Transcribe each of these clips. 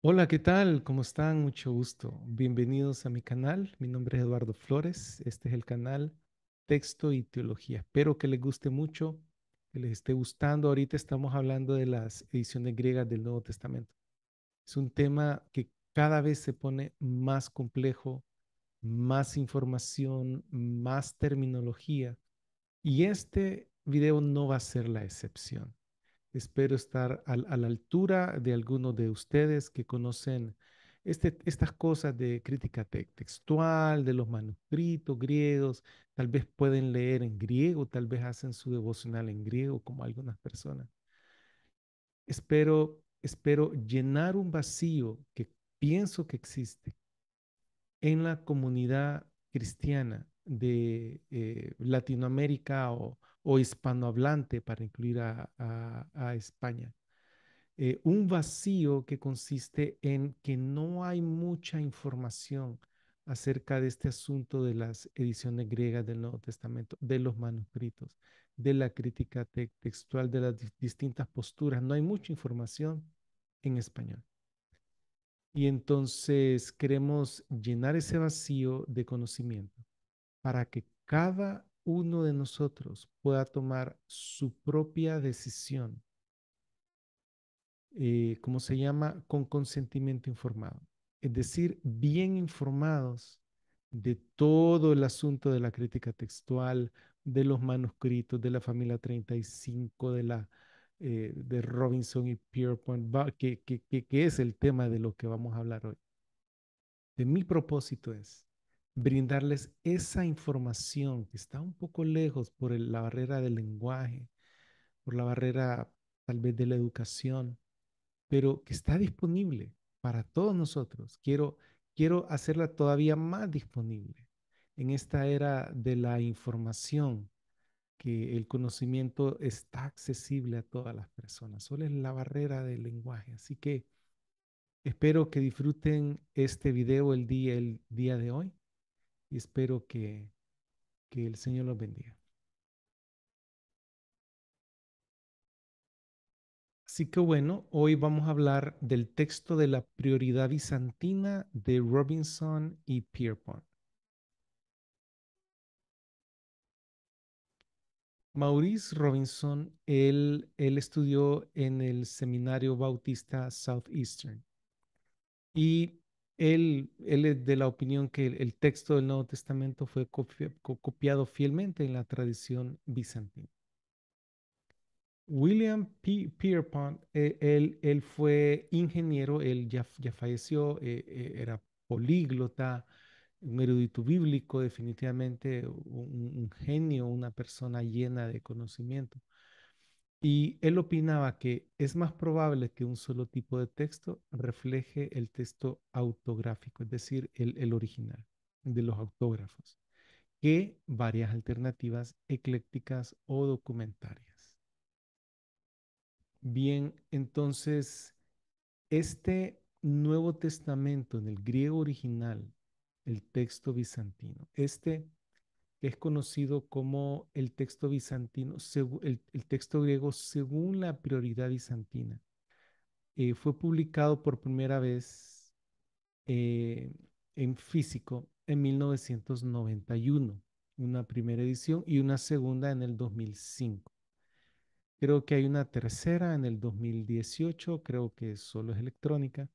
Hola, ¿qué tal? ¿Cómo están? Mucho gusto. Bienvenidos a mi canal. Mi nombre es Eduardo Flores. Este es el canal Texto y Teología. Espero que les guste mucho, que les esté gustando. Ahorita estamos hablando de las ediciones griegas del Nuevo Testamento. Es un tema que cada vez se pone más complejo, más información, más terminología. Y este video no va a ser la excepción. Espero estar a la altura de algunos de ustedes que conocen estas cosas de crítica textual, de los manuscritos griegos. Tal vez pueden leer en griego, tal vez hacen su devocional en griego, como algunas personas. Espero llenar un vacío que pienso que existe en la comunidad cristiana de Latinoamérica o hispanohablante para incluir a España. Un vacío que consiste en que no hay mucha información acerca de este asunto de las ediciones griegas del Nuevo Testamento, de los manuscritos, de la crítica textual, de las distintas posturas. No hay mucha información en español. Y entonces queremos llenar ese vacío de conocimiento para que cada uno de nosotros pueda tomar su propia decisión, ¿cómo se llama? Con consentimiento informado. Es decir, bien informados de todo el asunto de la crítica textual, de los manuscritos, de la familia 35, de Robinson y Pierpont, que es el tema de lo que vamos a hablar hoy. De mi propósito es brindarles esa información que está un poco lejos por la barrera del lenguaje, por la barrera tal vez de la educación, pero que está disponible para todos nosotros. Quiero hacerla todavía más disponible en esta era de la información, que el conocimiento está accesible a todas las personas. Solo es la barrera del lenguaje. Así que espero que disfruten este video el día de hoy y espero que el Señor los bendiga. Así que bueno, hoy vamos a hablar del texto de la prioridad bizantina de Robinson y Pierpont. Maurice Robinson, él estudió en el Seminario Bautista Southeastern y él es de la opinión que el texto del Nuevo Testamento fue copiado fielmente en la tradición bizantina. William Pierpont, él fue ingeniero, él ya falleció, era políglota, un erudito bíblico, definitivamente un genio, una persona llena de conocimiento. Y él opinaba que es más probable que un solo tipo de texto refleje el texto autográfico, es decir, el original de los autógrafos, que varias alternativas eclécticas o documentarias. Bien, entonces, este Nuevo Testamento en el griego original, el texto bizantino, que es conocido como el texto bizantino, el texto griego según la prioridad bizantina, fue publicado por primera vez eh, en físico en 1991, una primera edición y una segunda en el 2005. Creo que hay una tercera en el 2018, creo que solo es electrónica.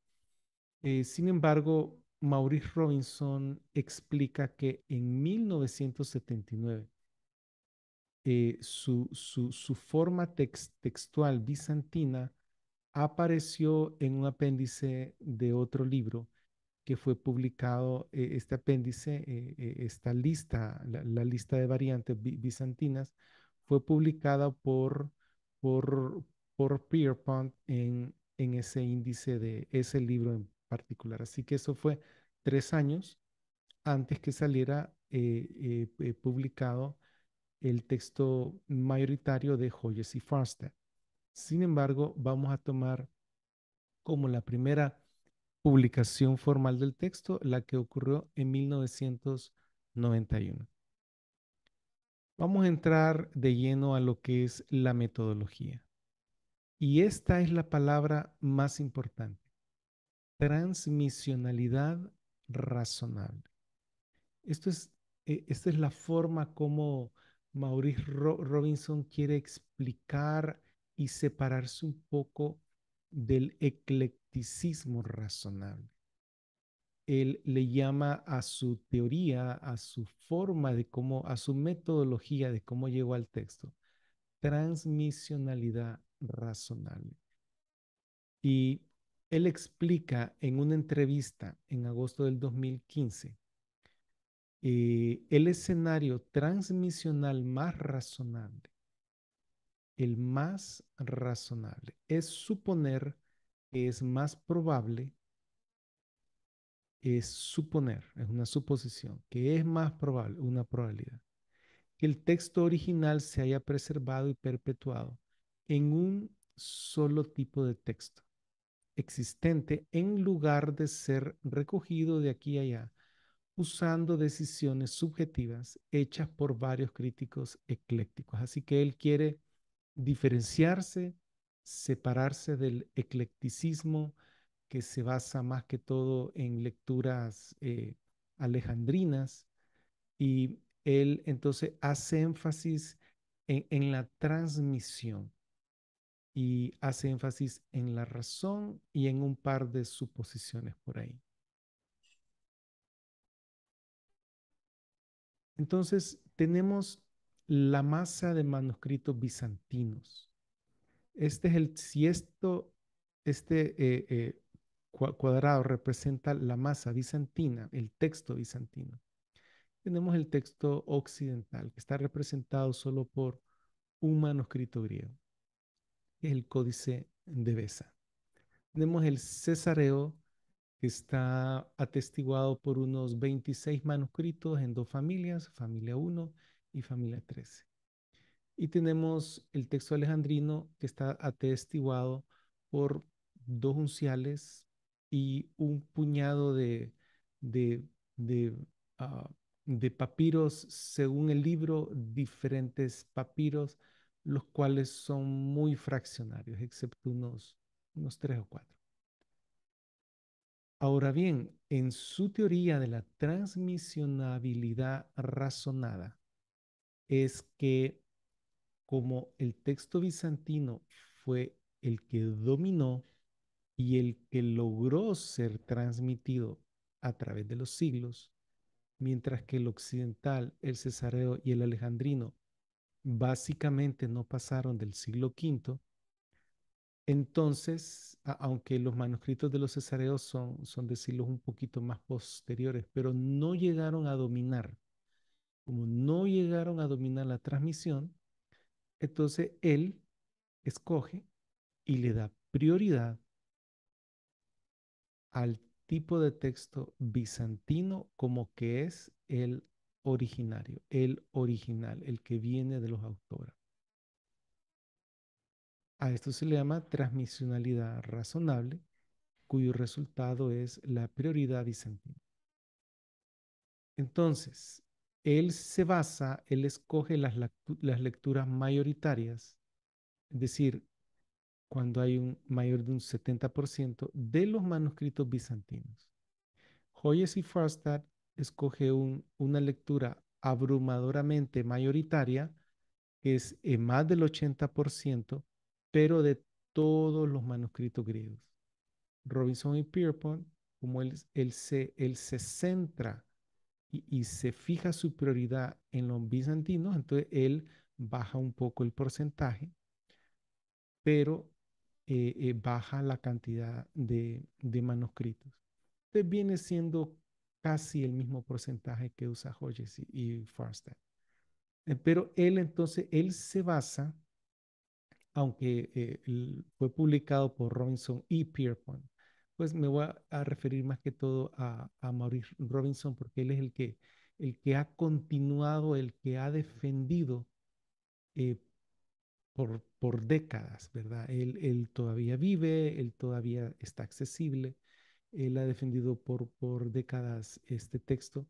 Sin embargo, Maurice Robinson explica que en 1979 su forma textual bizantina apareció en un apéndice de otro libro que fue publicado. Este apéndice, esta lista, la lista de variantes bizantinas, fue publicada por, por Pierpont en ese índice de ese libro en particular. Así que eso fue 3 años antes que saliera publicado el texto mayoritario de Hodges y Farstad. Sin embargo, vamos a tomar como la primera publicación formal del texto la que ocurrió en 1991. Vamos a entrar de lleno a lo que es la metodología. Y esta es la palabra más importante. transmisionalidad razonable. Esto es, esta es la forma como Maurice Robinson quiere explicar y separarse un poco del eclecticismo razonable. Él le llama a su teoría, a su forma de cómo, a su metodología de cómo llegó al texto, transmisionalidad razonable. Y él explica en una entrevista en agosto del 2015 el escenario transmisional más razonable, el más razonable, es suponer que es más probable, es suponer, es una suposición, que es más probable, una probabilidad, que el texto original se haya preservado y perpetuado en un solo tipo de texto existente en lugar de ser recogido de aquí a allá usando decisiones subjetivas hechas por varios críticos eclécticos. Así que él quiere diferenciarse, separarse del eclecticismo que se basa más que todo en lecturas alejandrinas y él entonces hace énfasis en la transmisión y hace énfasis en la razón y en un par de suposiciones por ahí. Entonces, tenemos la masa de manuscritos bizantinos. Este es el, si esto, este cuadrado representa la masa bizantina, el texto bizantino. Tenemos el texto occidental, que está representado solo por un manuscrito griego, que es el Códice de Besa. Tenemos el Cesareo, que está atestiguado por unos 26 manuscritos en dos familias, familia 1 y familia 13. Y tenemos el texto alejandrino que está atestiguado por dos unciales y un puñado de, de, ah, de papiros, según el libro, diferentes papiros, los cuales son muy fraccionarios, excepto unos tres o cuatro. Ahora bien, en su teoría de la transmisionabilidad razonada, es que como el texto bizantino fue el que dominó y el que logró ser transmitido a través de los siglos, mientras que el occidental, el cesareo y el alejandrino básicamente no pasaron del siglo V, entonces, aunque los manuscritos de los cesareos son de siglos un poquito más posteriores, pero no llegaron a dominar, como no llegaron a dominar la transmisión, entonces él escoge y le da prioridad al tipo de texto bizantino como que es el originario, el original, el que viene de los autores. A esto se le llama transmisionalidad razonable, cuyo resultado es la prioridad bizantina. Entonces, él se basa, él escoge las lecturas mayoritarias, es decir, cuando hay un mayor de un 70% de los manuscritos bizantinos. Hoyes y Farstad escoge una lectura abrumadoramente mayoritaria, que es más del 80%, pero de todos los manuscritos griegos. Robinson y Pierpont, como él se centra y se fija su prioridad en los bizantinos, entonces él baja un poco el porcentaje, pero baja la cantidad de manuscritos. Entonces viene siendo casi el mismo porcentaje que usa Hodges y Farstad. Pero él entonces, él se basa, aunque fue publicado por Robinson y Pierpont, pues me voy a referir más que todo a Maurice Robinson porque él es el que ha continuado, el que ha defendido eh, por décadas, ¿verdad? Él todavía vive, él todavía está accesible, él ha defendido por décadas este texto.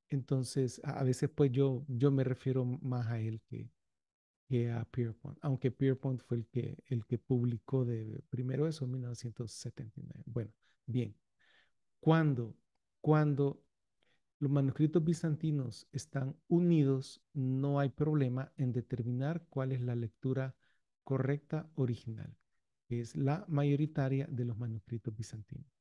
Entonces, a veces pues yo me refiero más a él que a Pierpont, aunque Pierpont fue el que publicó primero eso en 1979. Bueno, bien. Cuando, cuando los manuscritos bizantinos están unidos, no hay problema en determinar cuál es la lectura correcta original, que es la mayoritaria de los manuscritos bizantinos.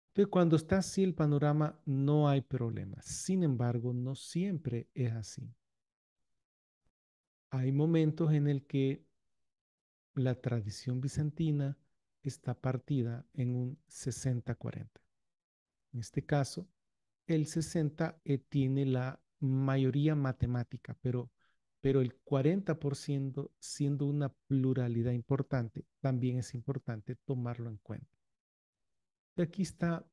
Entonces, cuando está así el panorama, no hay problema. Sin embargo, no siempre es así. Hay momentos en el que la tradición bizantina está partida en un 60-40. En este caso, el 60 tiene la mayoría matemática, pero el 40% siendo una pluralidad importante, también es importante tomarlo en cuenta. Aquí está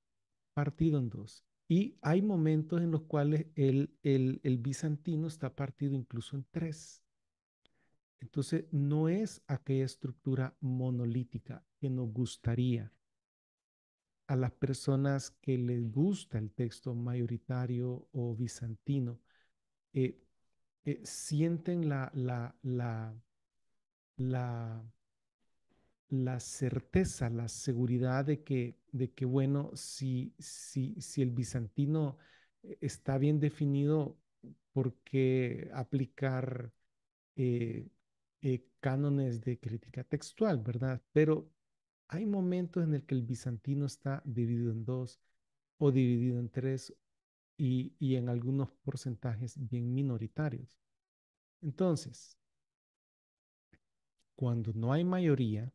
partido en dos. Y hay momentos en los cuales el bizantino está partido incluso en tres. Entonces, no es aquella estructura monolítica que nos gustaría. A las personas que les gusta el texto mayoritario o bizantino, eh, sienten la, la certeza, la seguridad de que bueno, si el bizantino está bien definido, ¿por qué aplicar cánones de crítica textual, verdad? Pero hay momentos en el que el bizantino está dividido en dos o dividido en tres y en algunos porcentajes bien minoritarios. Entonces, cuando no hay mayoría,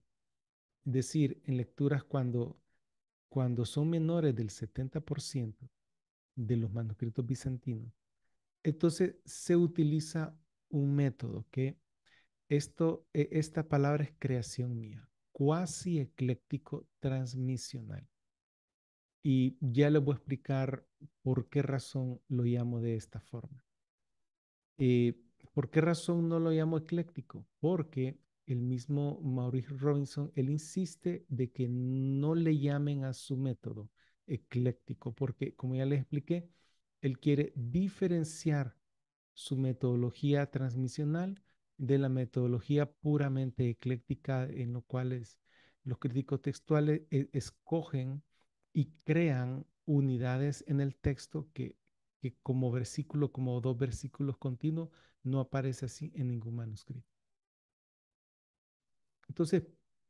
es decir, en lecturas cuando son menores del 70% de los manuscritos bizantinos, entonces se utiliza un método que esta palabra es creación mía, cuasi ecléctico transmisional. Y ya les voy a explicar por qué razón lo llamo de esta forma. Eh, ¿Por qué razón no lo llamo ecléctico? Porque el mismo Maurice Robinson, él insiste de que no le llamen a su método ecléctico, porque como ya les expliqué, él quiere diferenciar su metodología transmisional de la metodología puramente ecléctica, en lo cual los críticos textuales escogen y crean unidades en el texto que como versículo, como dos versículos continuos, no aparece así en ningún manuscrito. Entonces,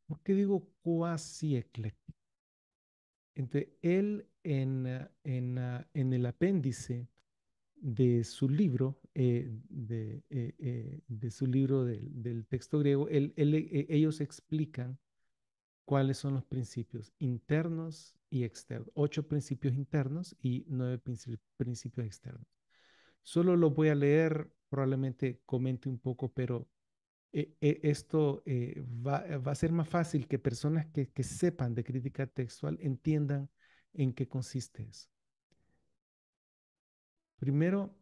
¿por qué digo cuasi ecléctico? Entonces, él en el apéndice de su libro, de su libro del texto griego, ellos explican cuáles son los principios internos y externos. 8 principios internos y 9 principios externos. Solo lo voy a leer, probablemente comente un poco, pero esto va a ser más fácil que personas que sepan de crítica textual entiendan en qué consiste eso. Primero,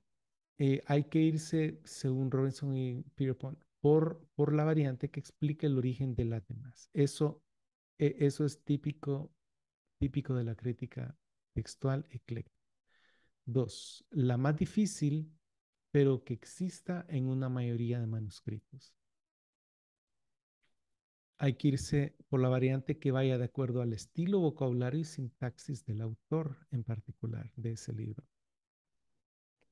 hay que irse, según Robinson y Pierpont, por la variante que explica el origen de las demás. Eso es típico de la crítica textual ecléctica. Dos, la más difícil, pero que exista en una mayoría de manuscritos. Hay que irse por la variante que vaya de acuerdo al estilo, vocabulario y sintaxis del autor en particular de ese libro.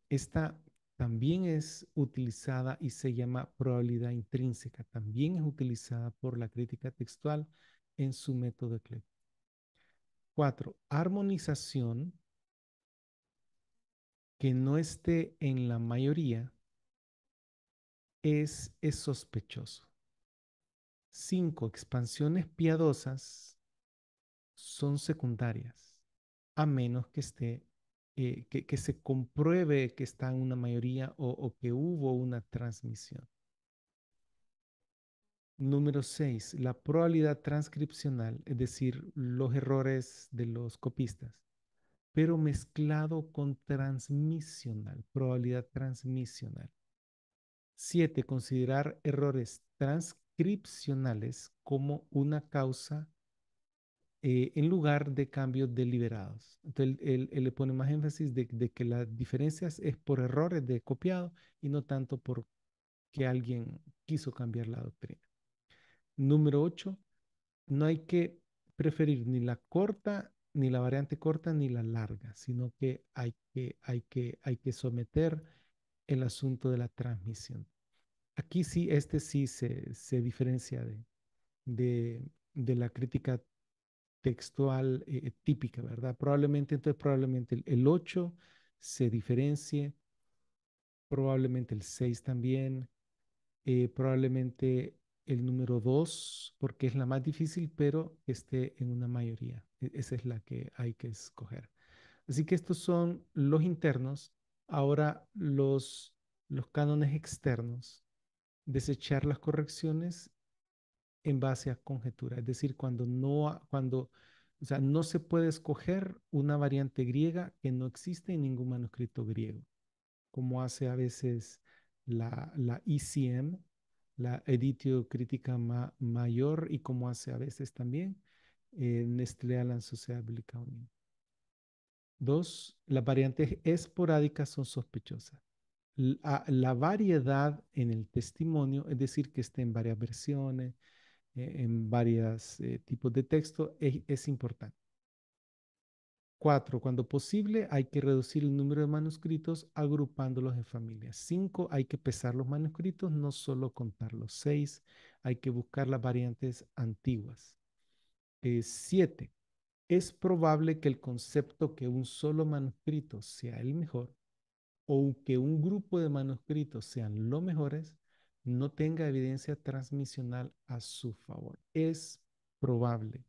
Esta también es utilizada y se llama probabilidad intrínseca. También es utilizada por la crítica textual en su método ecléctico. Cuatro, armonización que no esté en la mayoría es sospechoso. Cinco, expansiones piadosas son secundarias, a menos que que se compruebe que está en una mayoría o que hubo una transmisión. Número 6, la probabilidad transcripcional, es decir, los errores de los copistas, pero mezclado con transmisional, probabilidad transmisional. 7, considerar errores transcripcionales como una causa en lugar de cambios deliberados. Entonces, él le pone más énfasis de que las diferencias es por errores de copiado y no tanto por que alguien quiso cambiar la doctrina. Número 8, no hay que preferir ni la corta, ni la variante corta, ni la larga, sino que hay que someter el asunto de la transmisión. Aquí sí, este sí se diferencia de, de la crítica textual típica, ¿verdad? Probablemente, entonces probablemente el 8 se diferencie, probablemente el 6 también, probablemente el número 2 porque es la más difícil, pero que esté en una mayoría. Esa es la que hay que escoger. Así que estos son los internos. Ahora los cánones externos, desechar las correcciones en base a conjetura, es decir, o sea, no se puede escoger una variante griega que no existe en ningún manuscrito griego, como hace a veces la ECM, la Editio Critica Mayor, y como hace a veces también Nestlé Aland Sociedad Bíblica Unida. Dos, las variantes esporádicas son sospechosas. La variedad en el testimonio, es decir, que esté en varias versiones, en varios tipos de texto, es importante. Cuatro, cuando posible, hay que reducir el número de manuscritos agrupándolos en familias. Cinco, hay que pesar los manuscritos, no solo contarlos. Seis, hay que buscar las variantes antiguas. Siete, es probable que el concepto que un solo manuscrito sea el mejor o que un grupo de manuscritos sean los mejores no tenga evidencia transmisional a su favor. Es probable.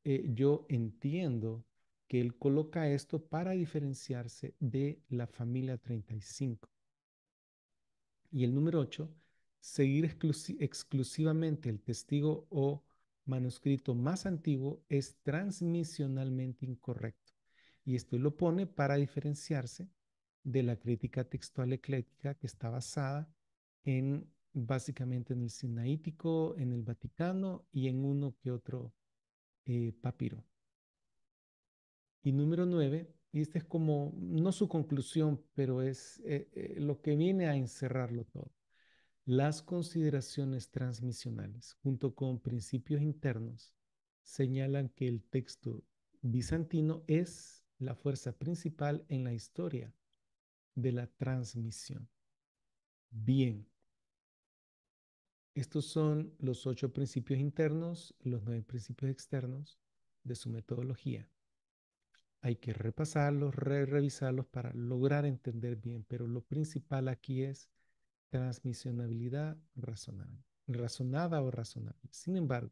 Yo entiendo que él coloca esto para diferenciarse de la familia 35. Y el número 8, seguir exclusivamente el testigo o manuscrito más antiguo es transmisionalmente incorrecto. Y esto lo pone para diferenciarse de la crítica textual ecléctica que está basada en básicamente en el Sinaítico, en el Vaticano y en uno que otro papiro. Y número 9, y esta es como, no su conclusión, pero es lo que viene a encerrarlo todo. Las consideraciones transmisionales, junto con principios internos, señalan que el texto bizantino es la fuerza principal en la historia de la transmisión. Bien, estos son los 8 principios internos, los 9 principios externos de su metodología. Hay que repasarlos, revisarlos para lograr entender bien, pero lo principal aquí es transmisionabilidad razonable, razonada o razonable. Sin embargo,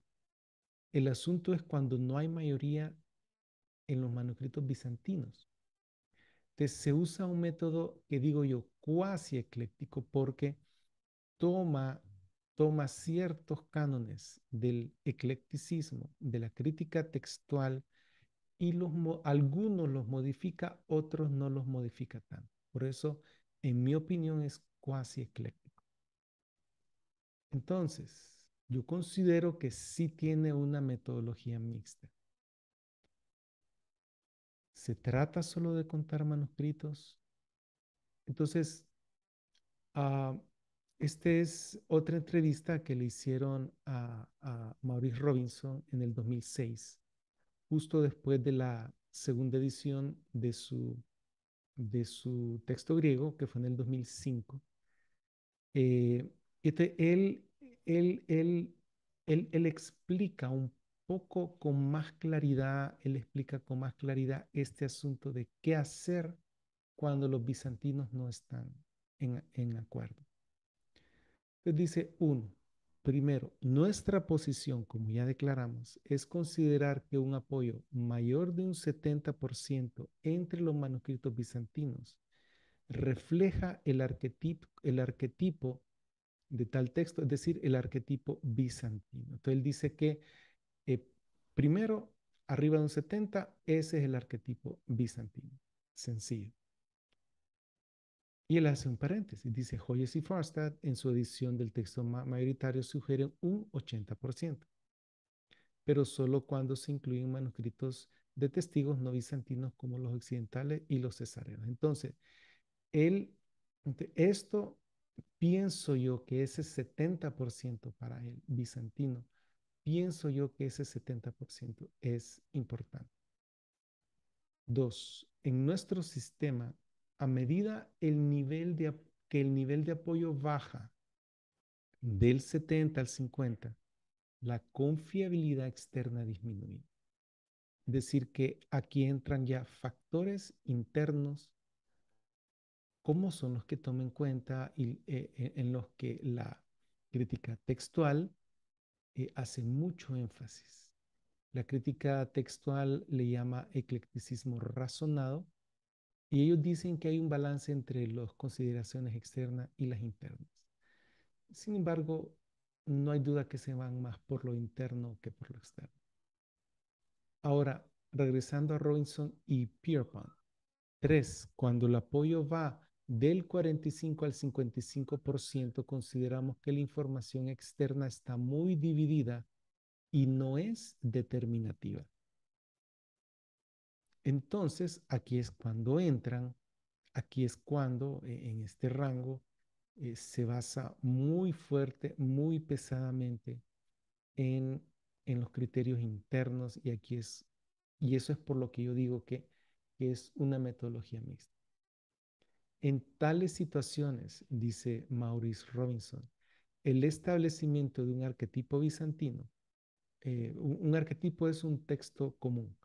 el asunto es cuando no hay mayoría en los manuscritos bizantinos. Entonces se usa un método que digo yo cuasi ecléctico porque toma, toma ciertos cánones del eclecticismo, de la crítica textual, y algunos los modifica, otros no los modifica tanto. Por eso, en mi opinión, es cuasi ecléctico. Entonces, yo considero que sí tiene una metodología mixta. ¿Se trata solo de contar manuscritos? Entonces, uh, esta es otra entrevista que le hicieron a Maurice Robinson en el 2006, justo después de la segunda edición de su texto griego, que fue en el 2005. Eh, este, él, él, él explica un poco con más claridad, él explica con más claridad este asunto de qué hacer cuando los bizantinos no están en acuerdo. Entonces dice, uno, primero, nuestra posición, como ya declaramos, es considerar que un apoyo mayor de un 70% entre los manuscritos bizantinos refleja el arquetipo de tal texto, es decir, el arquetipo bizantino. Entonces él dice que eh, primero, arriba de un 70, ese es el arquetipo bizantino. Sencillo. Y él hace un paréntesis. Dice, Hoyes y Farstad en su edición del texto mayoritario sugieren un 80%, pero solo cuando se incluyen manuscritos de testigos no bizantinos como los occidentales y los cesareos. Entonces, él, esto pienso yo que ese 70% para el bizantino pienso yo que ese 70% es importante. Dos, en nuestro sistema, a medida que el nivel de apoyo baja del 70 al 50, la confiabilidad externa disminuye. Es decir, que aquí entran ya factores internos, como son los que tomen en cuenta y, en los que la crítica textual hace mucho énfasis. La crítica textual le llama eclecticismo razonado y ellos dicen que hay un balance entre las consideraciones externas y las internas. Sin embargo, no hay duda que se van más por lo interno que por lo externo. Ahora, regresando a Robinson y Pierpont. Tres, cuando el apoyo va del 45 al 55%, consideramos que la información externa está muy dividida y no es determinativa. Entonces, aquí es cuando entran, aquí es cuando en este rango se basa muy fuerte, muy pesadamente en, en los criterios internos y eso es por lo que yo digo que es una metodología mixta. En tales situaciones, dice Maurice Robinson, el establecimiento de un arquetipo bizantino, un arquetipo es un texto común,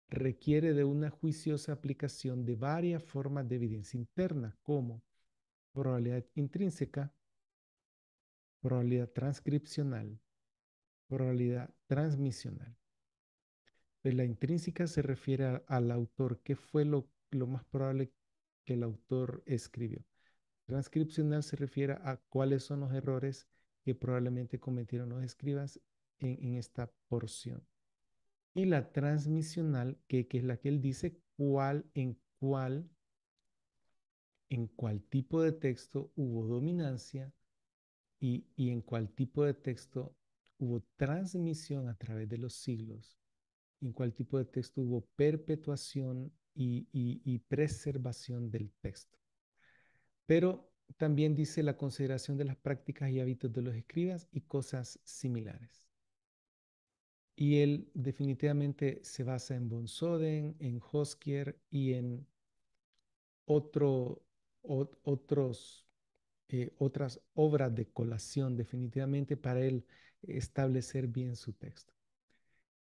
requiere de una juiciosa aplicación de varias formas de evidencia interna, como probabilidad intrínseca, probabilidad transcripcional, probabilidad transmisional. Pues la intrínseca se refiere al autor, qué fue lo más probable que el autor escribió. Transcripcional se refiere a cuáles son los errores que probablemente cometieron los escribas en esta porción. Y la transmisional, que es la que él dice en cuál tipo de texto hubo dominancia y en cuál tipo de texto hubo transmisión a través de los siglos, y en cuál tipo de texto hubo perpetuación y preservación del texto. Pero también dice la consideración de las prácticas y hábitos de los escribas y cosas similares. Y él definitivamente se basa en von Soden, en Hoskier y en otro, otros, otras obras de colación, definitivamente para él establecer bien su texto.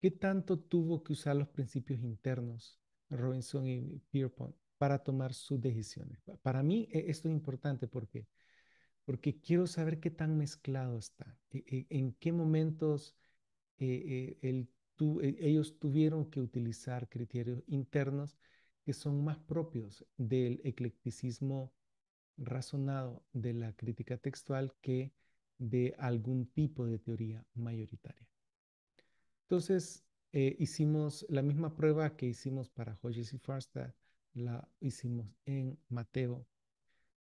¿Qué tanto tuvo que usar los principios internos Robinson y Pierpont para tomar sus decisiones? Para mí esto es importante porque quiero saber qué tan mezclado está, en qué momentos ellos tuvieron que utilizar criterios internos que son más propios del eclecticismo razonado de la crítica textual que de algún tipo de teoría mayoritaria. Entonces, hicimos la misma prueba que hicimos para Hodges y Farstad, la hicimos en Mateo.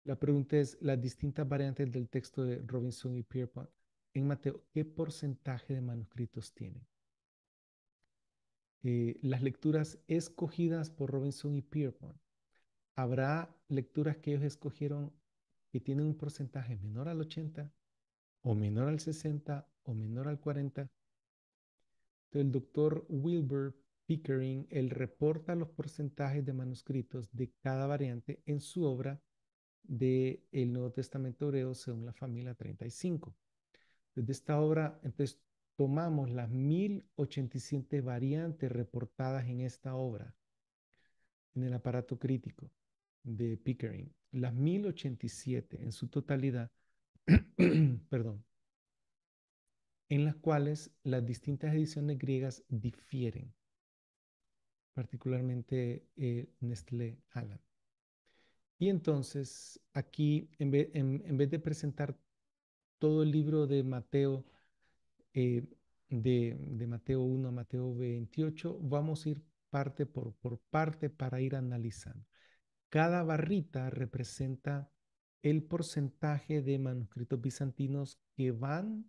La pregunta es, las distintas variantes del texto de Robinson y Pierpont en Mateo, ¿qué porcentaje de manuscritos tienen? Las lecturas escogidas por Robinson y Pierpont. ¿Habrá lecturas que ellos escogieron que tienen un porcentaje menor al 80 o menor al 60 o menor al 40? Entonces, el doctor Wilbur Pickering, él reporta los porcentajes de manuscritos de cada variante en su obra de El Nuevo Testamento Hebreo según la familia 35. Desde esta obra, entonces, tomamos las 1087 variantes reportadas en esta obra, en el aparato crítico de Pickering, las 1087 en su totalidad, perdón, en las cuales las distintas ediciones griegas difieren, particularmente Nestlé Aland. Y entonces aquí, en vez de presentar todo el libro de Mateo, eh, de Mateo 1 a Mateo 28, vamos a ir parte por parte para ir analizando. Cada barrita representa el porcentaje de manuscritos bizantinos que van,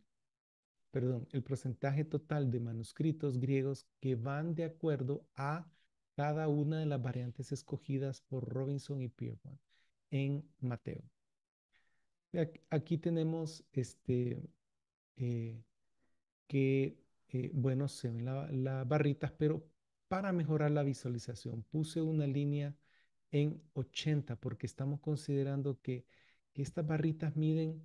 perdón, el porcentaje total de manuscritos griegos que van de acuerdo a cada una de las variantes escogidas por Robinson y Pierpont en Mateo. Aquí tenemos eh, que bueno, se ven las barritas, pero para mejorar la visualización puse una línea en 80 porque estamos considerando que estas barritas miden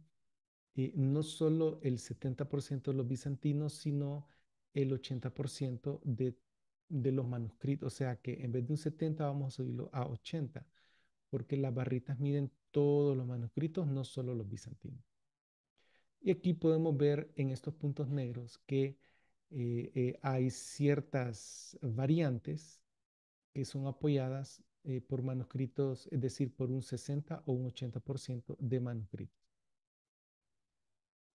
no solo el 70% de los bizantinos, sino el 80% de los manuscritos. O sea que en vez de un 70 vamos a subirlo a 80, porque las barritas miden todos los manuscritos, no solo los bizantinos. Y aquí podemos ver en estos puntos negros que hay ciertas variantes que son apoyadas por manuscritos, es decir, por un 60 o un 80% de manuscritos.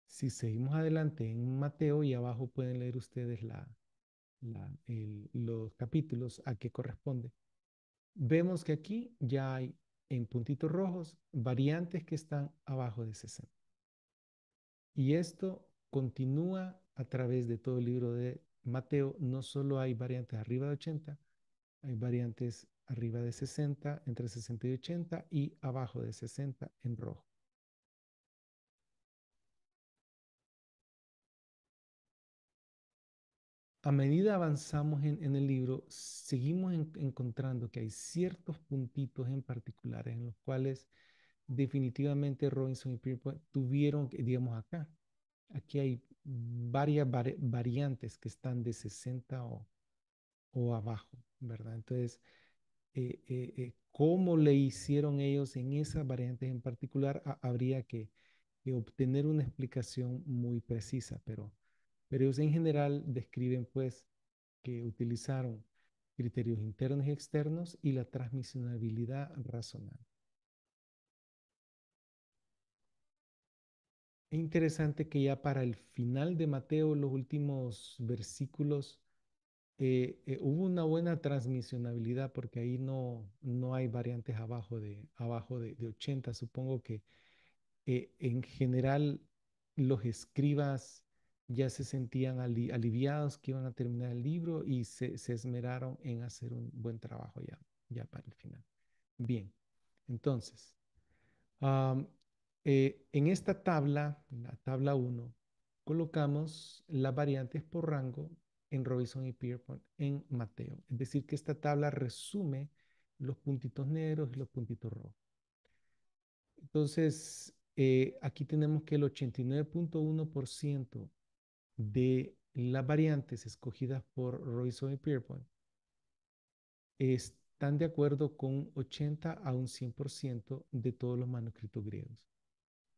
Si seguimos adelante en Mateo y abajo pueden leer ustedes los capítulos a qué corresponde. Vemos que aquí ya hay en puntitos rojos variantes que están abajo de 60. Y esto continúa a través de todo el libro de Mateo. No solo hay variantes arriba de 80, hay variantes arriba de 60, entre 60 y 80 y abajo de 60 en rojo. A medida avanzamos en el libro, seguimos encontrando que hay ciertos puntitos en particulares en los cuales definitivamente Robinson y Pierpont tuvieron, digamos acá, aquí hay varias variantes que están de 60 o abajo, ¿verdad? Entonces, ¿cómo le hicieron ellos en esas variantes en particular? Habría que obtener una explicación muy precisa, pero ellos en general describen pues que utilizaron criterios internos y externos y la transmisionabilidad razonable. Es interesante que ya para el final de Mateo, los últimos versículos, hubo una buena transmisionabilidad porque ahí no hay variantes abajo de 80. Supongo que en general los escribas ya se sentían aliviados que iban a terminar el libro y se esmeraron en hacer un buen trabajo ya para el final. Bien, entonces, am, en esta tabla, la tabla uno, colocamos las variantes por rango en Robinson y Pierpont en Mateo. Es decir, que esta tabla resume los puntitos negros y los puntitos rojos. Entonces, aquí tenemos que el 89.1% de las variantes escogidas por Royce y Pierpont están de acuerdo con un 80 a un 100% de todos los manuscritos griegos.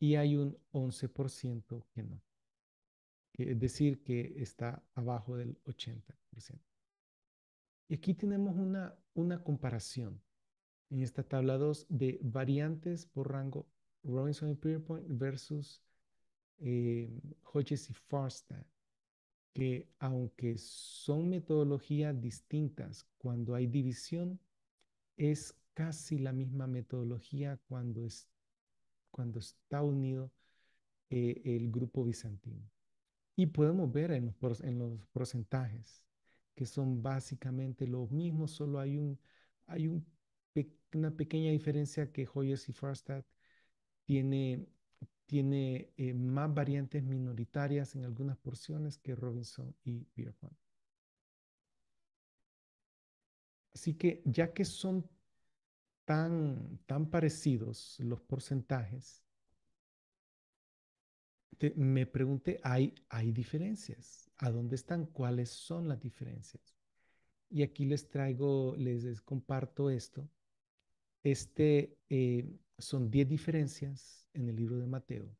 Y hay un 11% que no. Es decir, que está abajo del 80%. Y aquí tenemos una comparación en esta tabla 2 de variantes por rango Robinson y Pierpont versus Hodges y Farstad, que aunque son metodologías distintas cuando hay división, es casi la misma metodología cuando está unido el grupo bizantino. Y podemos ver en los porcentajes que son básicamente los mismos, solo hay una pequeña diferencia que Hoyes y Farstad tiene, tiene más variantes minoritarias en algunas porciones que Robinson y Pierpont. Así que ya que son tan parecidos los porcentajes, me pregunté, ¿hay diferencias? ¿A dónde están? ¿Cuáles son las diferencias? Y aquí les comparto esto. Son 10 diferencias en el libro de Mateo.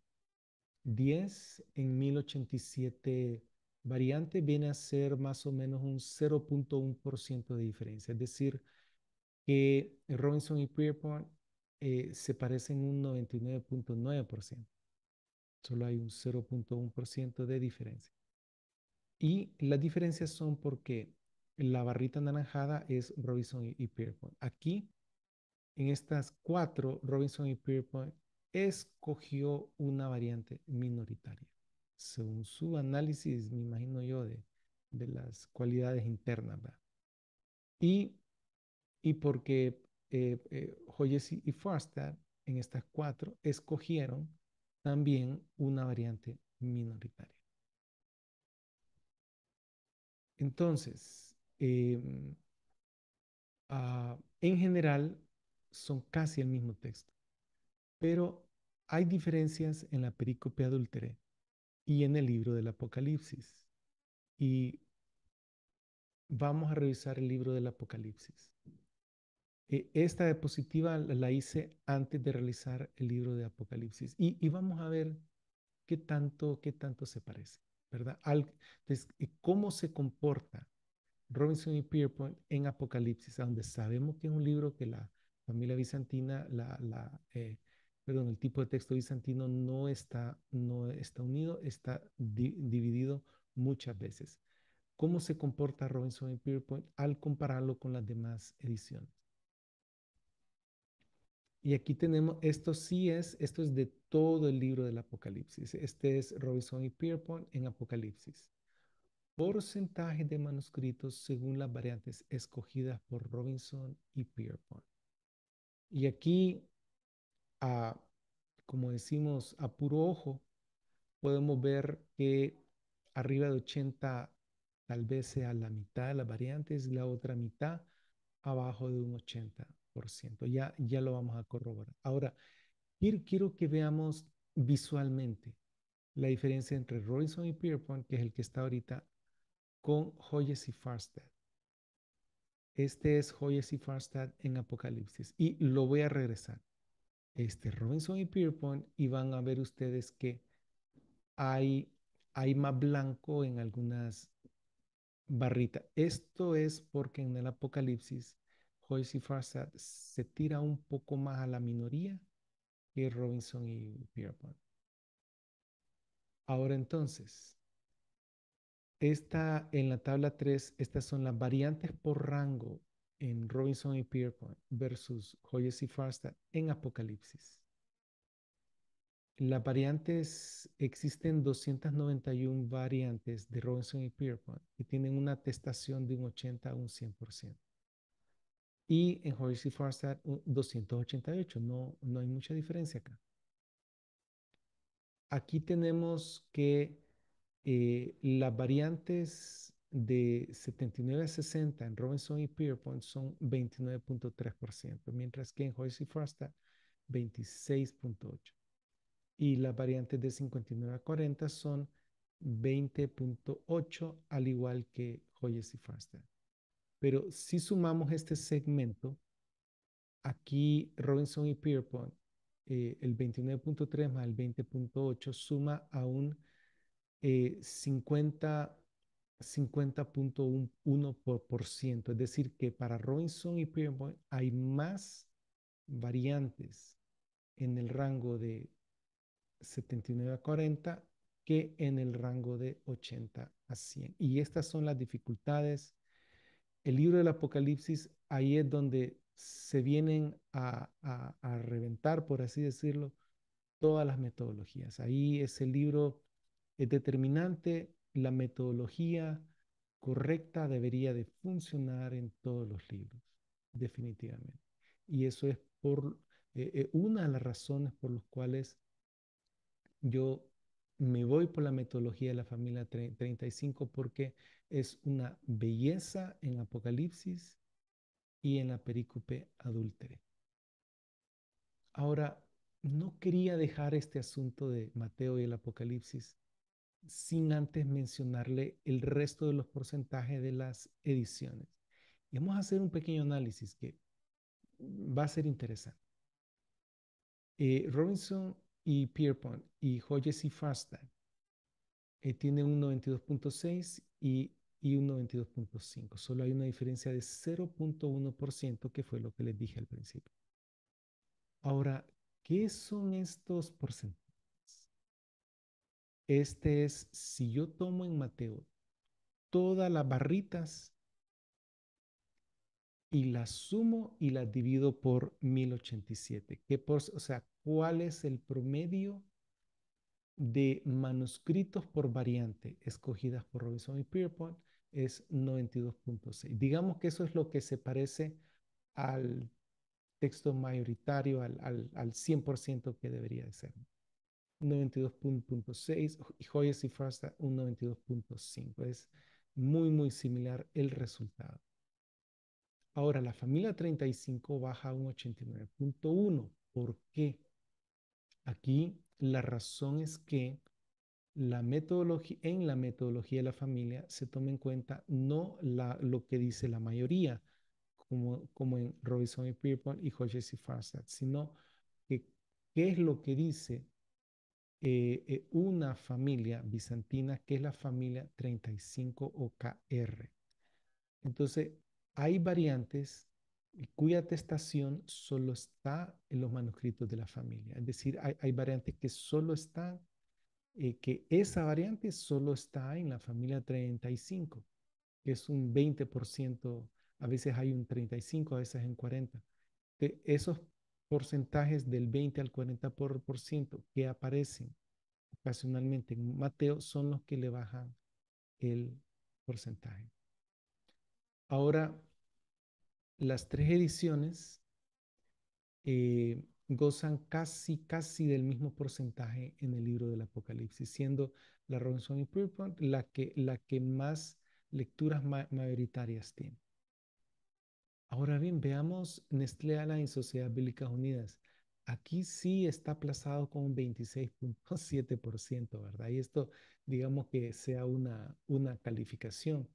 10 en 1087 variantes viene a ser más o menos un 0.1% de diferencia. Es decir, que Robinson y Pierpont se parecen un 99.9%. Solo hay un 0.1% de diferencia. Y las diferencias son porque la barrita anaranjada es Robinson y Pierpont. Aquí, en estas cuatro, Robinson y Pierpont escogió una variante minoritaria, según su análisis, me imagino yo, de las cualidades internas, ¿verdad? Y, y porque Hodges y Farstad, en estas cuatro, escogieron también una variante minoritaria. Entonces, en general son casi el mismo texto, pero hay diferencias en la perícope adúltere y en el libro del Apocalipsis. Y vamos a revisar el libro del Apocalipsis. Esta diapositiva la hice antes de realizar el libro de Apocalipsis y vamos a ver qué tanto se parece, ¿verdad? Entonces, ¿cómo se comporta Robinson y Pierpont en Apocalipsis, donde sabemos que es un libro que la familia bizantina, perdón, el tipo de texto bizantino no está unido, está dividido muchas veces? ¿Cómo se comporta Robinson y Pierpont al compararlo con las demás ediciones? Y aquí tenemos, esto es de todo el libro del Apocalipsis. Este es Robinson y Pierpont en Apocalipsis. Porcentaje de manuscritos según las variantes escogidas por Robinson y Pierpont. Y aquí, a, como decimos, a puro ojo, podemos ver que arriba de 80 tal vez sea la mitad de las variantes y la otra mitad abajo de un 80%. Ya lo vamos a corroborar. Ahora, quiero que veamos visualmente la diferencia entre Robinson y Pierpont, que es el que está ahorita, con Hodges y Farstad. Este es Hodges y Farstad en Apocalipsis. Y lo voy a regresar. Robinson y Pierpont, y van a ver ustedes que hay, hay más blanco en algunas barritas. Esto es porque en el Apocalipsis Hodges y Farstad se tira un poco más a la minoría que Robinson y Pierpont. Ahora entonces, en la tabla 3, estas son las variantes por rango en Robinson y Pierpont versus Hodges y Farstad en Apocalipsis. Las variantes, existen 291 variantes de Robinson y Pierpont que tienen una atestación de un 80 a un 100%. Y en Hodges y Farstad 288, no hay mucha diferencia acá. Aquí tenemos que las variantes de 79 a 60 en Robinson y Pierpont son 29.3%, mientras que en Joyce y Farstad 26.8%. Y las variantes de 59 a 40 son 20.8%, al igual que Joyce y Farstad. Pero si sumamos este segmento, aquí Robinson y Pierpont, el 29.3 más el 20.8 suma a un 50.1%. Es decir, que para Robinson y Pierpont hay más variantes en el rango de 79 a 40 que en el rango de 80 a 100. Y estas son las dificultades. El libro del Apocalipsis, ahí es donde se vienen a reventar, por así decirlo, todas las metodologías. Ahí ese libro es determinante. La metodología correcta debería de funcionar en todos los libros, definitivamente. Y eso es una de las razones por las cuales yo me voy por la metodología de la familia 35, porque es una belleza en Apocalipsis y en la perícope adúltere. Ahora, no quería dejar este asunto de Mateo y el Apocalipsis sin antes mencionarle el resto de los porcentajes de las ediciones. Y vamos a hacer un pequeño análisis que va a ser interesante. Robinson y Pierpont y Hodges y Farstad tienen un 92.6 y un 92.5. Solo hay una diferencia de 0.1%, que fue lo que les dije al principio. Ahora, ¿qué son estos porcentajes? Si yo tomo en Mateo todas las barritas y las sumo y las divido por 1087. O sea, ¿cuál es el promedio de manuscritos por variante escogidas por Robinson y Pierpont? Es 92.6. Digamos que eso es lo que se parece al texto mayoritario, al 100% que debería de ser. 92.6 y Joyce y Farstad un 92.5. Muy, muy similar el resultado. Ahora, la familia 35 baja a un 89.1. ¿Por qué? Aquí la razón es que en la metodología de la familia se toma en cuenta no lo que dice la mayoría, como en Robinson y Pierpont y Hodges y Farstad, sino que qué es lo que dice una familia bizantina, que es la familia 35 o KR. Entonces, hay variantes cuya atestación solo está en los manuscritos de la familia. Es decir, hay variantes que solo están, que esa variante solo está en la familia 35, que es un 20%, a veces hay un 35, a veces en 40. De esos porcentajes del 20 al 40% que aparecen ocasionalmente en Mateo son los que le bajan el porcentaje. Ahora, las tres ediciones gozan casi del mismo porcentaje en el libro del Apocalipsis, siendo la Robinson y Pierpont la que más lecturas mayoritarias tiene. Ahora bien, veamos Nestlé Ala y Sociedad Bíblicas Unidas. Aquí sí está aplazado con un 26.7%, ¿verdad? Y esto, digamos que sea una calificación.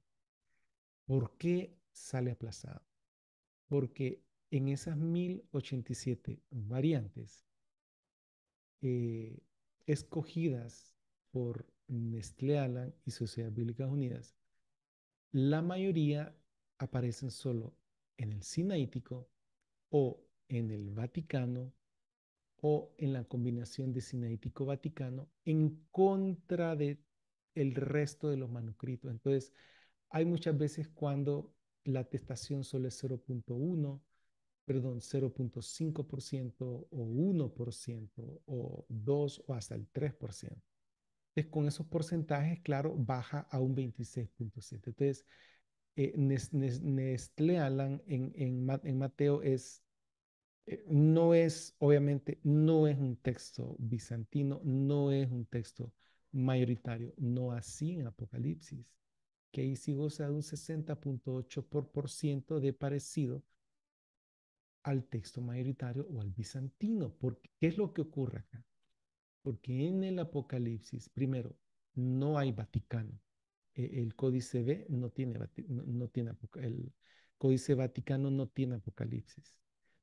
¿Por qué sale aplazado? Porque en esas 1087 variantes eh, escogidas por Nestlé Alan y Sociedad Bíblicas Unidas, la mayoría aparecen solo en el Sinaítico o en el Vaticano o en la combinación de Sinaítico-Vaticano en contra de el resto de los manuscritos. Entonces, hay muchas veces cuando la atestación solo es 0.1, perdón, 0.5% o 1% o 2 o hasta el 3%. Entonces, con esos porcentajes, claro, baja a un 26.7. Entonces, Nestlé Alan en Mateo no es, obviamente, no es un texto bizantino, no es un texto mayoritario, no así en Apocalipsis, que ahí sí goza de un 60.8% de parecido al texto mayoritario o al bizantino. Porque, ¿qué es lo que ocurre acá? Porque en el Apocalipsis, primero, no hay Vaticano. El Códice B no tiene, no tiene el Códice Vaticano no tiene Apocalipsis.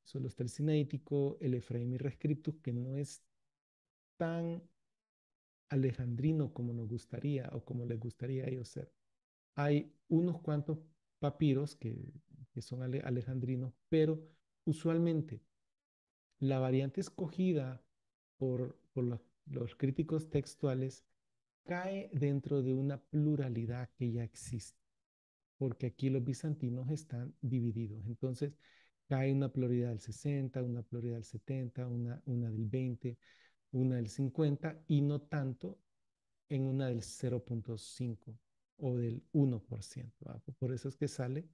Solo está el Sinaítico, el Efraín y Rescriptus, que no es tan alejandrino como nos gustaría o como les gustaría a ellos ser. Hay unos cuantos papiros que son alejandrinos, pero usualmente la variante escogida por los críticos textuales cae dentro de una pluralidad que ya existe, porque aquí los bizantinos están divididos. Entonces, cae una pluralidad del 60, una pluralidad del 70, una del 20, una del 50 y no tanto en una del 0.5 o del 1%. ¿Va? Por eso es que sale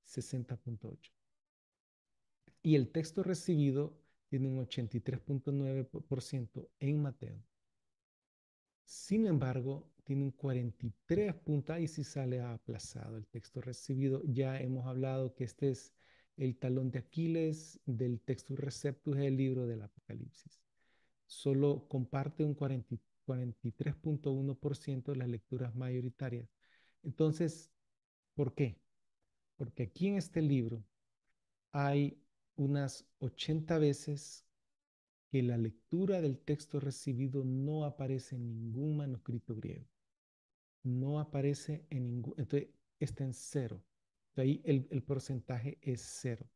60.8. Y el texto recibido tiene un 83.9% en Mateo. Sin embargo, tiene un 43 puntos, ahí sí sale aplazado el texto recibido. Ya hemos hablado que este es el talón de Aquiles del textus receptus del libro del Apocalipsis. Solo comparte un 43.1% de las lecturas mayoritarias. Entonces, ¿por qué? Porque aquí en este libro hay unas 80 veces que la lectura del texto recibido no aparece en ningún manuscrito griego. No aparece en ningún, entonces está en cero. De ahí el porcentaje es cero.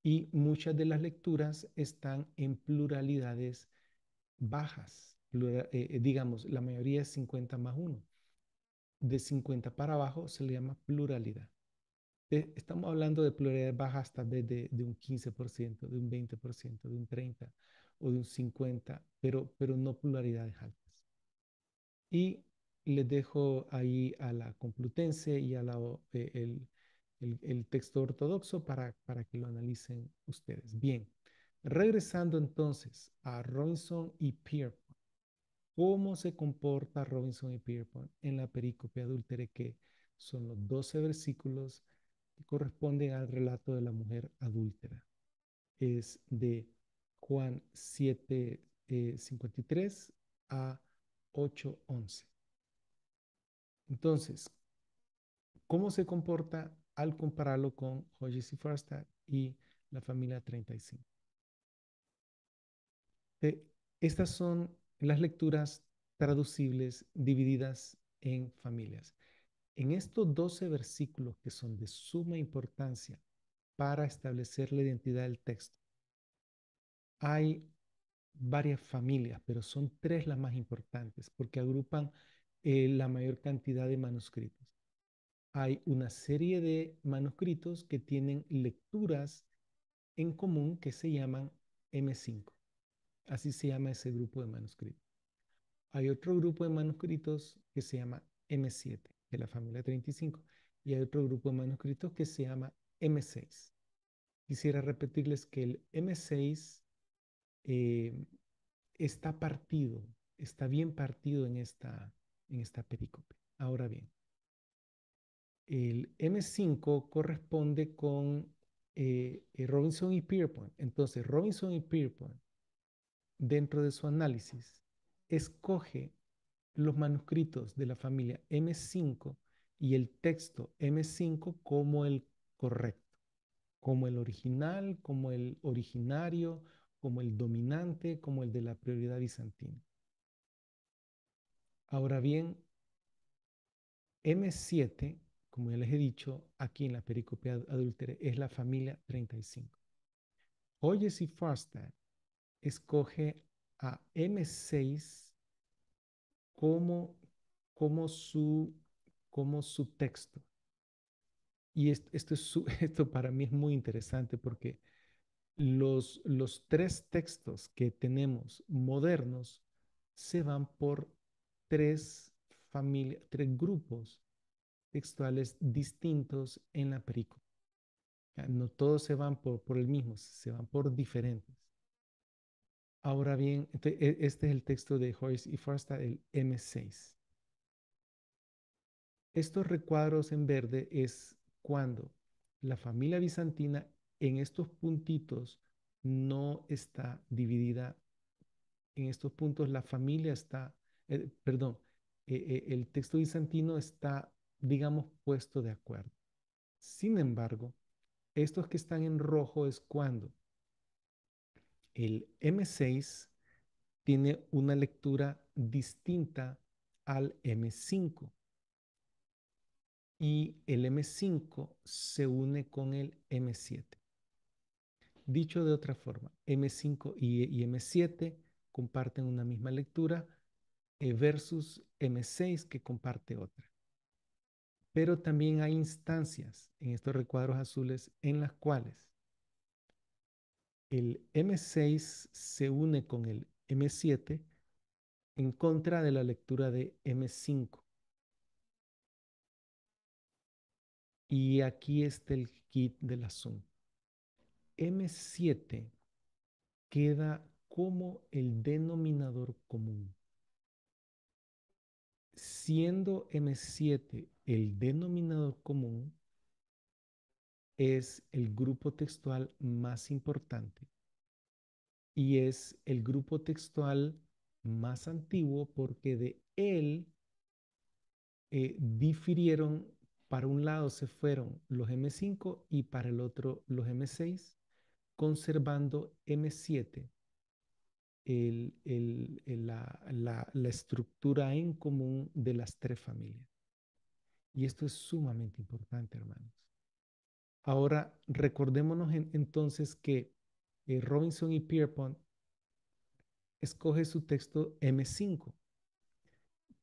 Y muchas de las lecturas están en pluralidades bajas. Digamos, la mayoría es 50 más uno. De 50 para abajo se le llama pluralidad. Estamos hablando de pluralidades bajas tal vez de un 15%, de un 20%, de un 30% o de un 50%, pero no pluralidades altas. Y les dejo ahí a la Complutense y el texto ortodoxo para que lo analicen ustedes. Bien, regresando entonces a Robinson y Pierpont. ¿Cómo se comporta Robinson y Pierpont en la perícope adúltere que Son los 12 versículos que corresponden al relato de la mujer adúltera. Es de Juan 7, 53 a 8, 11. Entonces, ¿cómo se comporta al compararlo con Hodges y Farstad y la familia 35? Eh, Estas son las lecturas traducibles divididas en familias. En estos 12 versículos que son de suma importancia para establecer la identidad del texto, hay varias familias, pero son tres las más importantes porque agrupan la mayor cantidad de manuscritos. Hay una serie de manuscritos que tienen lecturas en común que se llaman M5. Así se llama ese grupo de manuscritos. Hay otro grupo de manuscritos que se llama M7, de la familia 35, y hay otro grupo de manuscritos que se llama M6. Quisiera repetirles que el M6 eh, está partido, está bien partido en esta perícope. Ahora bien, el M5 corresponde con Robinson y Pierpont. Entonces, Robinson y Pierpont, dentro de su análisis, escoge los manuscritos de la familia M5 y el texto M5 como el correcto, como el original, como el originario, como el dominante, como el de la prioridad bizantina. Ahora bien, M7, como ya les he dicho, aquí en la pericope adúltere, es la familia 35. Hodges y Farstad escoge a M6 como, como, su, como su texto. Y esto para mí es muy interesante porque los tres textos que tenemos modernos se van por tres grupos textuales distintos en la pericope. No todos se van por el mismo, se van por diferentes. Ahora bien, este es el texto de Hodges y Farstad, el M6. Estos recuadros en verde es cuando la familia bizantina en estos puntitos no está dividida. En estos puntos la familia está, perdón, el texto bizantino está, digamos, puesto de acuerdo. Sin embargo, estos que están en rojo es cuando el M6 tiene una lectura distinta al M5 y el M5 se une con el M7. Dicho de otra forma, M5 y M7 comparten una misma lectura versus M6 que comparte otra. Pero también hay instancias en estos recuadros azules en las cuales el M6 se une con el M7 en contra de la lectura de M5. Y aquí está el kit del asunto. M7 queda como el denominador común. Siendo M7 el denominador común, es el grupo textual más importante y es el grupo textual más antiguo porque de él difirieron, para un lado se fueron los M5 y para el otro los M6, conservando M7 la estructura en común de las tres familias. Y esto es sumamente importante, hermanos. Ahora, recordémonos entonces que Robinson y Pierpont escoge su texto M5,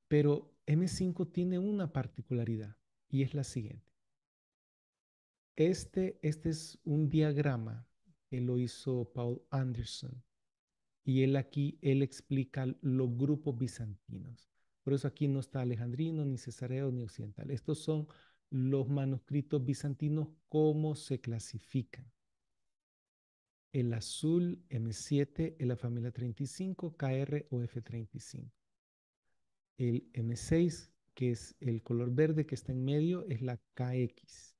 pero M5 tiene una particularidad y es la siguiente. Este es un diagrama que lo hizo Paul Anderson y él explica los grupos bizantinos. Por eso aquí no está alejandrino, ni cesareo, ni occidental. Estos son los manuscritos bizantinos, cómo se clasifican. El azul M7 es la familia 35, KR o F35. El M6 que es el color verde que está en medio, es la KX.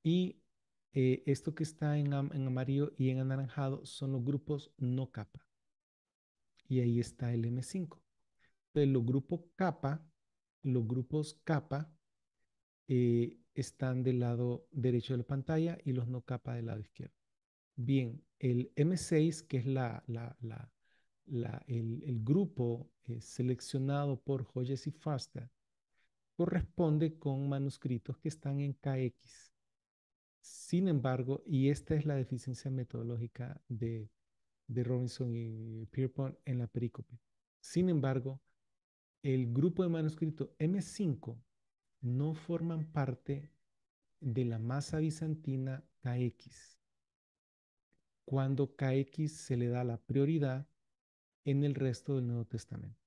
Y esto que está en amarillo y en anaranjado son los grupos no kappa. Y ahí está el M5. Entonces, los grupos kappa están del lado derecho de la pantalla y los no kappa del lado izquierdo. Bien, el M6, que es el grupo seleccionado por Hodges y Foster, corresponde con manuscritos que están en KX. Sin embargo, y esta es la deficiencia metodológica de Robinson y Pierpont en la perícope. Sin embargo, el grupo de manuscritos M5 no forman parte de la masa bizantina KX, cuando KX se le da la prioridad en el resto del Nuevo Testamento,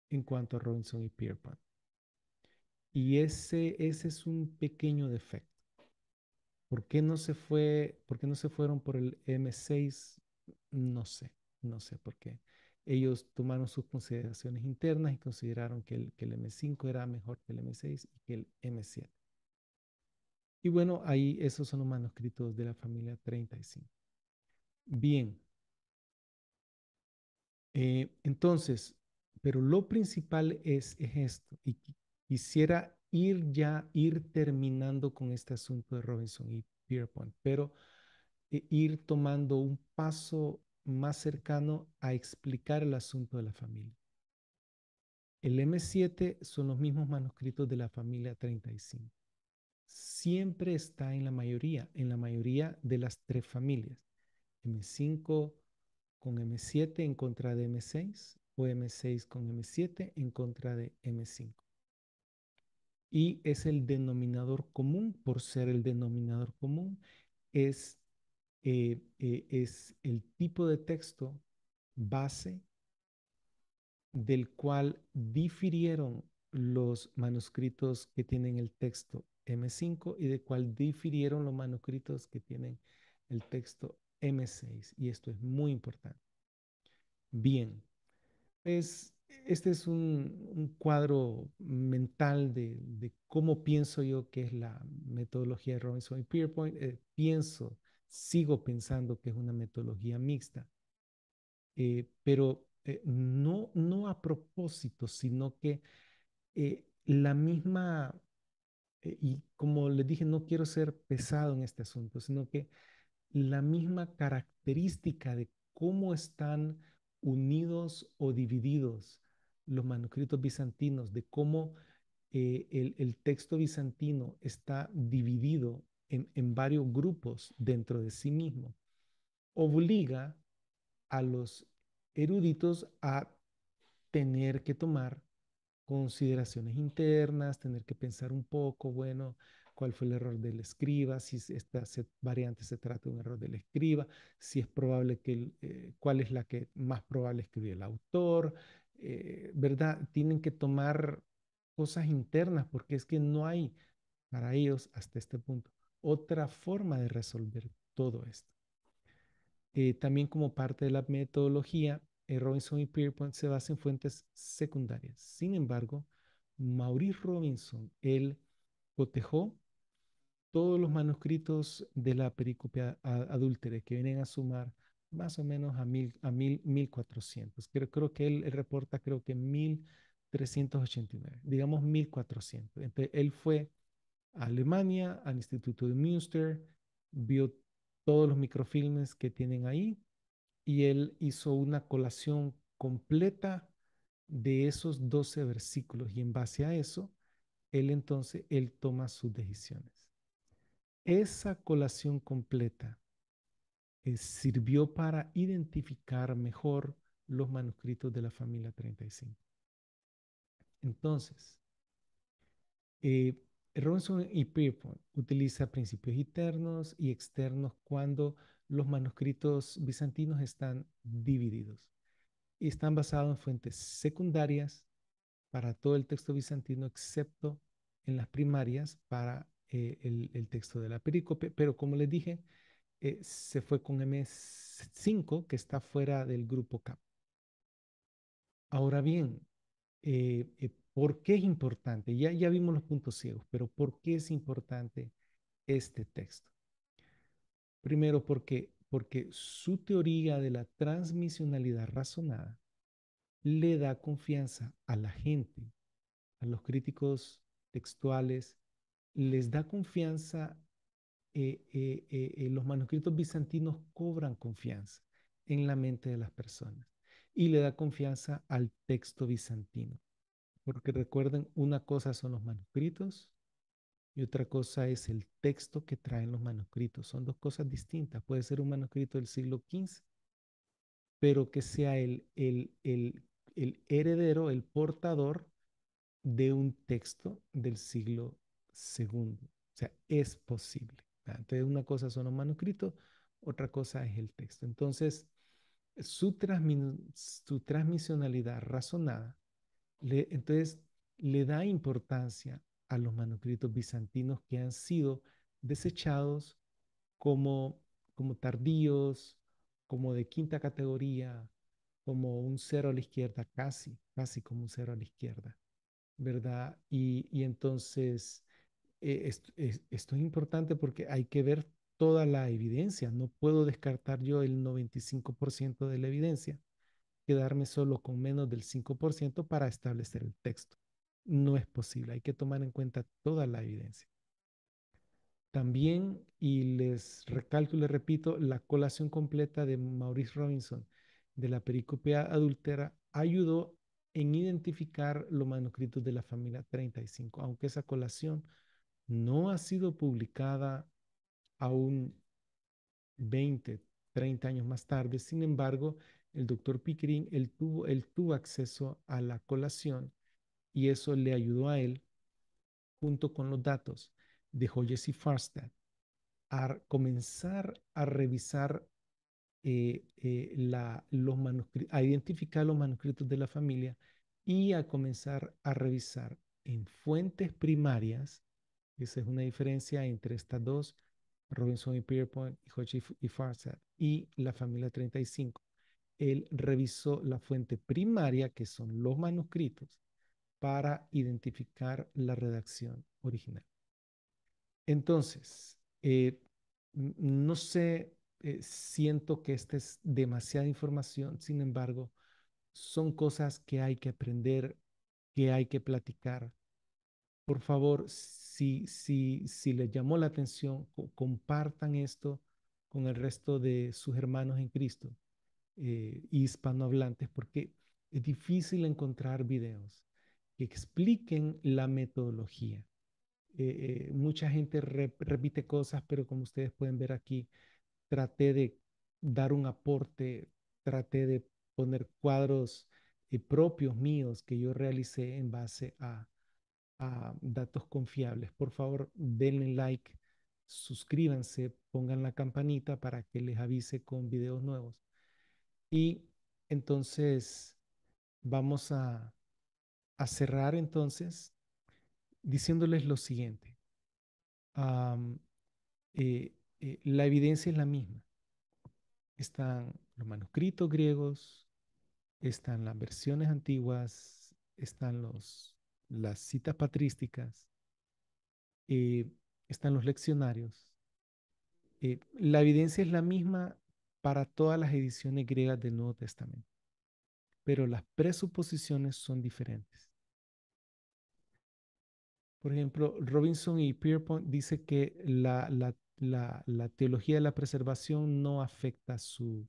en cuanto a Robinson y Pierpont. Y ese es un pequeño defecto. ¿Por qué no se fueron por el M6? No sé, no sé por qué. Ellos tomaron sus consideraciones internas y consideraron que el M5 era mejor que el M6 y que el M7. Y bueno, ahí esos son los manuscritos de la familia 35. Bien, entonces, pero lo principal es esto. Y quisiera ir terminando con este asunto de Robinson y Pierpont, pero ir tomando un paso más cercano a explicar el asunto de la familia. El M7 son los mismos manuscritos de la familia 35. Siempre está en la mayoría de las tres familias. M5 con M7 en contra de M6 o M6 con M7 en contra de M5. Y es el denominador común, por ser el denominador común, es, es el tipo de texto base del cual difirieron los manuscritos que tienen el texto M5 y de cual difirieron los manuscritos que tienen el texto M6. Y esto es muy importante. Bien, este es un cuadro mental de cómo pienso yo que es la metodología de Robinson y Pierpont. Sigo pensando que es una metodología mixta, pero no a propósito, sino que la misma, y como les dije, no quiero ser pesado en este asunto, sino que la misma característica de cómo están unidos o divididos los manuscritos bizantinos, de cómo el texto bizantino está dividido en varios grupos dentro de sí mismo, obliga a los eruditos a tener que tomar consideraciones internas, tener que pensar un poco, bueno, cuál fue el error del escriba, si esta variante se trata de un error del escriba, si es probable cuál es la que más probable escribió el autor, ¿verdad? Tienen que tomar cosas internas porque es que no hay para ellos hasta este punto otra forma de resolver todo esto. También como parte de la metodología, Robinson y Pierpont se basa en fuentes secundarias. Sin embargo, Maurice Robinson, él cotejó todos los manuscritos de la pericope adúltere que vienen a sumar más o menos a 1400. Creo que él reporta, creo que 1389, digamos 1400. Entonces, él fue a Alemania, al Instituto de Münster, vio todos los microfilmes que tienen ahí y él hizo una colación completa de esos 12 versículos y en base a eso, él toma sus decisiones. Esa colación completa sirvió para identificar mejor los manuscritos de la familia 35. Entonces, eh, Robinson y Pierpont utiliza principios internos y externos cuando los manuscritos bizantinos están divididos y están basados en fuentes secundarias para todo el texto bizantino, excepto en las primarias para el texto de la perícope. Pero como les dije, se fue con M5, que está fuera del grupo K. Ahora bien, ¿Por qué es importante? Ya vimos los puntos ciegos, pero ¿por qué es importante este texto? Primero, porque su teoría de la transmisionalidad razonada le da confianza a la gente, a los críticos textuales, les da confianza, los manuscritos bizantinos cobran confianza en la mente de las personas y le da confianza al texto bizantino. Porque recuerden, una cosa son los manuscritos y otra cosa es el texto que traen los manuscritos. Son dos cosas distintas. Puede ser un manuscrito del siglo XV, pero que sea el heredero, el portador de un texto del siglo segundo. O sea, es posible. Entonces, una cosa son los manuscritos, otra cosa es el texto. Entonces, su transmisionalidad razonada entonces le da importancia a los manuscritos bizantinos que han sido desechados como, como tardíos, como de quinta categoría, como un cero a la izquierda, casi como un cero a la izquierda, ¿verdad? Y entonces esto es importante porque hay que ver toda la evidencia. No puedo descartar yo el 95% de la evidencia, quedarme solo con menos del 5% para establecer el texto. No es posible, hay que tomar en cuenta toda la evidencia. También, y les recalco y les repito, la colación completa de Maurice Robinson de la pericopea adúltera ayudó en identificar los manuscritos de la familia 35, aunque esa colación no ha sido publicada aún 20, 30 años más tarde. Sin embargo, el doctor Pickering, él tuvo acceso a la colación y eso le ayudó a él, junto con los datos de Hodges y Farstad, a comenzar a revisar a identificar los manuscritos de la familia y a comenzar a revisar en fuentes primarias. Esa es una diferencia entre estas dos, Robinson y Pierpont, y Hodges y Farstad, y la familia 35. Él revisó la fuente primaria, que son los manuscritos, para identificar la redacción original. Entonces, no sé, siento que esta es demasiada información, sin embargo, son cosas que hay que aprender, que hay que platicar. Por favor, si les llamó la atención, compartan esto con el resto de sus hermanos en Cristo, hispanohablantes, porque es difícil encontrar videos que expliquen la metodología. Mucha gente repite cosas, pero como ustedes pueden ver aquí, traté de dar un aporte, traté de poner cuadros propios míos que yo realicé en base a datos confiables. Por favor, denle like, suscríbanse, pongan la campanita para que les avise con videos nuevos. Y entonces vamos a cerrar entonces diciéndoles lo siguiente. Am, la evidencia es la misma. Están los manuscritos griegos, están las versiones antiguas, están las citas patrísticas, eh, están los leccionarios. La evidencia es la misma para todas las ediciones griegas del Nuevo Testamento, pero las presuposiciones son diferentes. Por ejemplo, Robinson y Pierpont dice que la teología de la preservación no afecta su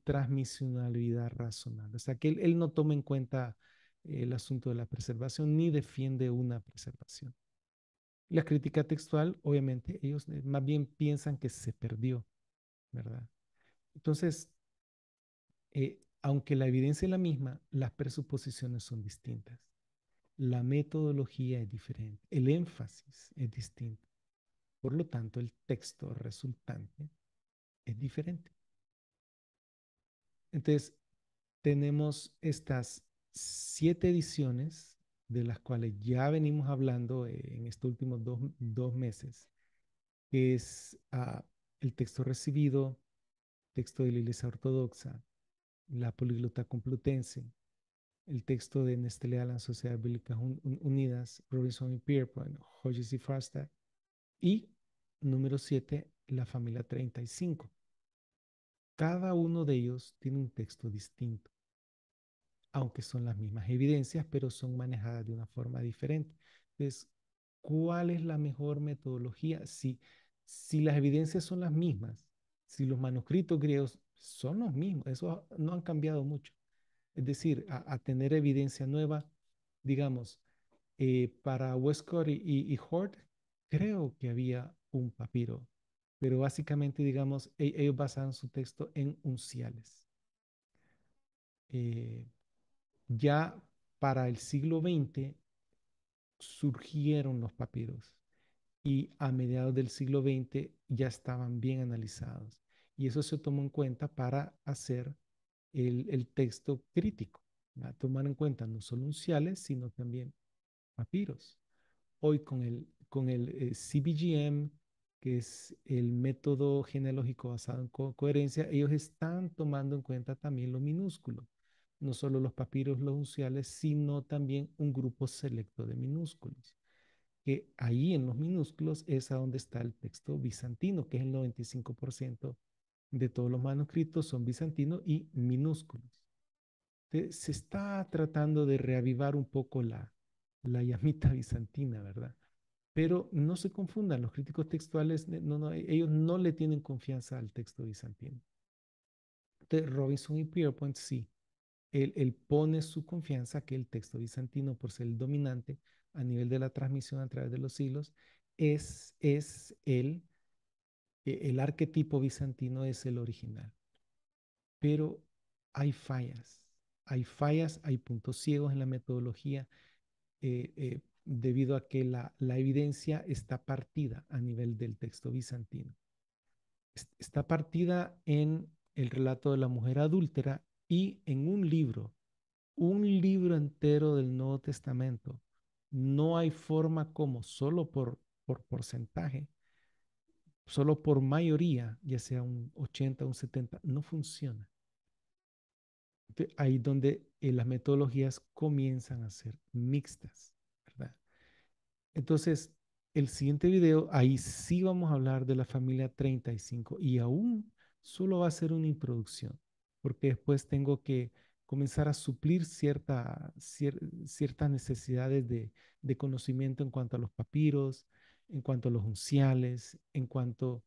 transmisionalidad razonable. O sea, que él no toma en cuenta el asunto de la preservación ni defiende una preservación. La crítica textual, obviamente, ellos más bien piensan que se perdió, ¿verdad? Entonces, aunque la evidencia es la misma, las presuposiciones son distintas. La metodología es diferente, el énfasis es distinto. Por lo tanto, el texto resultante es diferente. Entonces, tenemos estas 7 ediciones de las cuales ya venimos hablando en estos últimos dos meses, que es el texto recibido, texto de la Iglesia Ortodoxa, la Poliglota Complutense, el texto de Nestlé Alan Sociedad Bíblicas Unidas, Robinson y Pierpont, Hodges y Farstad. Y número 7, la familia 35. Cada uno de ellos tiene un texto distinto, aunque son las mismas evidencias, pero son manejadas de una forma diferente. Entonces, ¿cuál es la mejor metodología? Si las evidencias son las mismas, si los manuscritos griegos son los mismos, eso no han cambiado mucho. Es decir, a tener evidencia nueva, digamos, para Westcott y Hort, creo que había un papiro, pero básicamente, digamos, ellos basaban su texto en unciales. Eh, ya para el siglo XX surgieron los papiros y a mediados del siglo XX ya estaban bien analizados. Y eso se tomó en cuenta para hacer el texto crítico, ¿verdad? Tomar en cuenta no solo unciales, sino también papiros. Hoy con el CBGM, que es el método genealógico basado en coherencia, ellos están tomando en cuenta también lo minúsculo. No solo los papiros, los unciales, sino también un grupo selecto de minúsculos. Que ahí en los minúsculos es a donde está el texto bizantino, que es el 95% de todos los manuscritos son bizantinos y minúsculos. Se está tratando de reavivar un poco la llamita bizantina, ¿verdad? Pero no se confundan, los críticos textuales, ellos no le tienen confianza al texto bizantino. Entonces, Robinson y Pierpont sí, él pone su confianza que el texto bizantino, por ser el dominante a nivel de la transmisión a través de los siglos, es el arquetipo bizantino es el original. Pero hay fallas, hay puntos ciegos en la metodología debido a que la evidencia está partida a nivel del texto bizantino. Está partida en el relato de la mujer adúltera y en un libro entero del Nuevo Testamento. No hay forma como solo por porcentaje, solo por mayoría, ya sea un 80, un 70, no funciona. Ahí donde las metodologías comienzan a ser mixtas, ¿verdad? Entonces, el siguiente video, ahí sí vamos a hablar de la familia 35 y aún solo va a ser una introducción, porque después tengo que comenzar a suplir ciertas necesidades de conocimiento en cuanto a los papiros, en cuanto a los unciales, en cuanto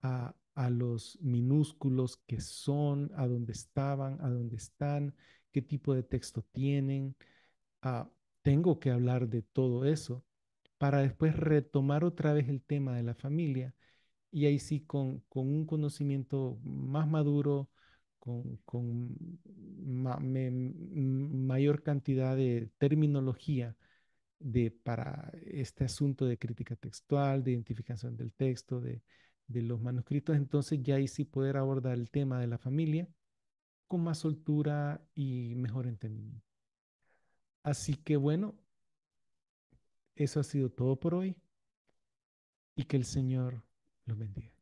a los minúsculos que son, a dónde estaban, a dónde están, qué tipo de texto tienen. Ah, tengo que hablar de todo eso para después retomar otra vez el tema de la familia y ahí sí con un conocimiento más maduro, con mayor cantidad de terminología para este asunto de crítica textual, de identificación del texto, de los manuscritos, entonces ya ahí sí poder abordar el tema de la familia con más soltura y mejor entendimiento. Así que bueno, eso ha sido todo por hoy y que el Señor los bendiga.